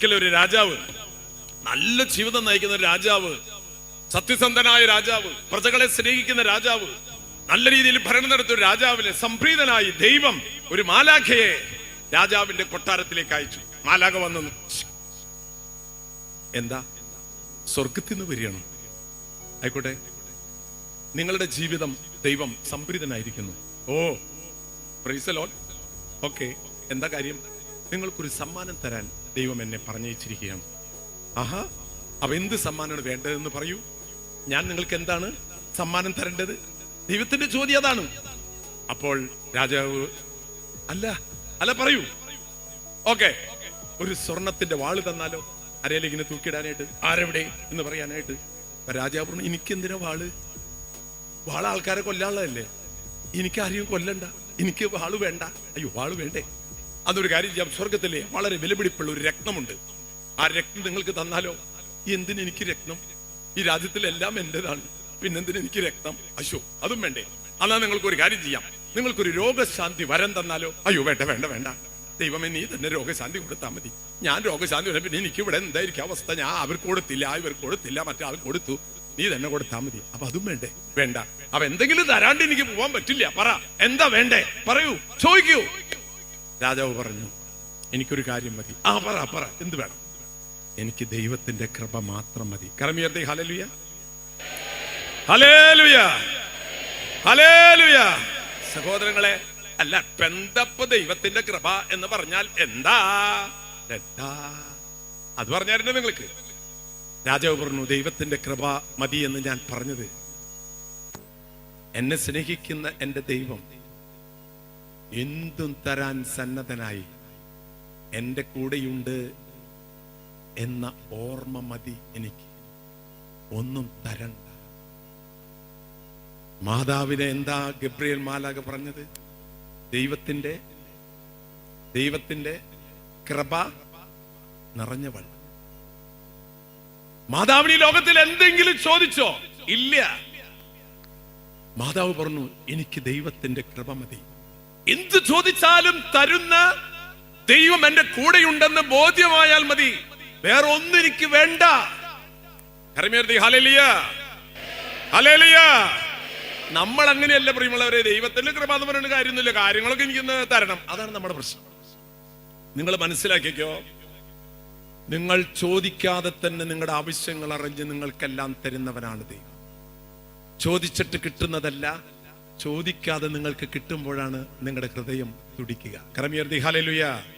ഒരു രാജാവ്, നല്ല ജീവിതം നയിക്കുന്ന ഒരു രാജാവ്, സത്യസന്ധനായ രാജാവ്, പ്രജകളെ സ്നേഹിക്കുന്ന രാജാവ്, നല്ല രീതിയിൽ ഭരണം നടത്തിയ ഒരു രാജാവിനെ സംപ്രീതനായി ദൈവം ഒരു മാലാഖയെ രാജാവിന്റെ കൊട്ടാരത്തിലേക്ക് അയച്ചു. മാലാഖ വന്നു, എന്താ സ്വർഗത്തിൽ നിന്ന് വരികയാണ്, ആയിക്കോട്ടെ, നിങ്ങളുടെ ജീവിതം ദൈവം സംപ്രീതനായിരിക്കുന്നു. ഓ പ്രൈസ് ദി ലോർഡ്. ഓക്കെ, എന്താ കാര്യം? നിങ്ങൾക്കൊരു സമ്മാനം തരാൻ ദൈവം എന്നെ പറഞ്ഞയച്ചിരിക്കുകയാണ്. ആഹാ, അപ്പൊ എന്ത് സമ്മാനമാണ് വേണ്ടതെന്ന് പറയൂ, ഞാൻ നിങ്ങൾക്ക് എന്താണ് സമ്മാനം തരേണ്ടത്? ദൈവത്തിന്റെ ചോദ്യം അതാണ്. അപ്പോൾ രാജാവ് അല്ല പറയൂ. ഓക്കെ, ഒരു സ്വർണത്തിന്റെ വാള് തന്നാലോ, അരയിൽ ഇങ്ങനെ തൂക്കിയിടാനായിട്ട്, ആരെവിടെ എന്ന് പറയാനായിട്ട്. രാജാവ് പറഞ്ഞു, എനിക്കെന്തിനാ വാള്? വാള് ആൾക്കാരെ കൊല്ലാനുള്ളതല്ലേ, എനിക്ക് ആരെയും കൊല്ലണ്ട, എനിക്ക് വാള് വേണ്ട. അയ്യോ, വാള് വേണ്ടേ? അതൊരു കാര്യം ചെയ്യാം, സ്വർഗത്തിലെ വളരെ വിലപിടിപ്പുള്ള ഒരു രത്നമുണ്ട്, ആ രത്നം നിങ്ങൾക്ക് തന്നാലോ. എന്തിന് എനിക്ക് രത്നം? ഈ രാജ്യത്തിലെല്ലാം എന്റേതാണ്, പിന്നെന്തിന് എനിക്ക് രത്നം? അശോ, അതും വേണ്ടേ? എന്നാൽ നിങ്ങൾക്കൊരു കാര്യം ചെയ്യാം, നിങ്ങൾക്കൊരു രോഗശാന്തി വരം തന്നാലോ. അയ്യോ, വേണ്ട, ദൈവമേ, നീ തന്നെ രോഗശാന്തി കൊടുത്താൽ മതി. ഞാൻ രോഗശാന്തി വരാൻ, പിന്നെ എനിക്ക് ഇവിടെ എന്തായിരിക്കും അവസ്ഥ? ഞാൻ അവർക്ക് കൊടുത്തില്ല, മറ്റേ ആൾ കൊടുത്തു, നീ തന്നെ കൊടുത്താൽ മതി. അപ്പൊ അതും വേണ്ടേ? വേണ്ട. അപ്പൊ എന്തെങ്കിലും തരാണ്ട് എനിക്ക് പോവാൻ പറ്റില്ല. പറ, എന്താ വേണ്ടേ? പറയൂ, ചോദിക്കൂ. രാജാവ് പറഞ്ഞു, എനിക്കൊരു കാര്യം മതി. പറ, എന്ത് വേണം? എനിക്ക് ദൈവത്തിന്റെ കൃപ മാത്രം മതി. കരമുയർത്തി ഹല്ലേലൂയ, ഹല്ലേലൂയ, ഹല്ലേലൂയ. സഹോദരങ്ങളെ, അല്ല, പെന്തപ്പ ദൈവത്തിന്റെ കൃപ എന്ന് പറഞ്ഞാൽ എന്താ? അത് പറഞ്ഞായിരുന്നു നിങ്ങൾക്ക്. രാജാവ് പറഞ്ഞു, ദൈവത്തിന്റെ കൃപ മതി എന്ന് ഞാൻ പറഞ്ഞത്, എന്നെ സ്നേഹിക്കുന്ന എന്റെ ദൈവം എന്തും തരാൻ സന്നദ്ധനായി എന്റെ കൂടെയുണ്ട് എന്ന ഓർമ്മ മതി എനിക്ക്, ഒന്നും തരണ്ട. മാതാവിനെ എന്താ ഗബ്രിയേൽ മാലാഖ പറഞ്ഞത്? ദൈവത്തിന്റെ കൃപ നിറഞ്ഞവൾ. മാതാവിന് ഈ ലോകത്തിൽ എന്തെങ്കിലും ചോദിച്ചോ? ഇല്ല. മാതാവ് പറഞ്ഞു, എനിക്ക് ദൈവത്തിന്റെ കൃപ മതി. എന്ത് ചോദിച്ചാലും തരുന്ന ദൈവം എന്റെ കൂടെയുണ്ടെന്ന് ബോധ്യമായാൽ മതി, വേറെ ഒന്നും എനിക്ക് വേണ്ട. Hallelujah, hallelujah. നമ്മൾ അങ്ങനെയല്ല പ്രിയമുള്ളവരെ. ദൈവത്തിന്റെ കൃപ എന്ന് പറയുന്ന കാര്യമൊന്നുമില്ല, കാര്യങ്ങളൊക്കെ എനിക്കൊന്ന് തരണം, അതാണ് നമ്മുടെ പ്രശ്നം. നിങ്ങൾ മനസ്സിലാക്കിക്കോ, നിങ്ങൾ ചോദിക്കാതെ തന്നെ നിങ്ങളുടെ ആവശ്യങ്ങൾ അറിഞ്ഞ് നിങ്ങൾക്കെല്ലാം തരുന്നവനാണ് ദൈവം. ചോദിച്ചിട്ട് കിട്ടുന്നതല്ല, ചോദിക്കാതെ നിങ്ങൾക്ക് കിട്ടുമ്പോഴാണ് നിങ്ങളുടെ ഹൃദയം തുടിക്കുക. കരമുയർത്തി ഹല്ലേലൂയ.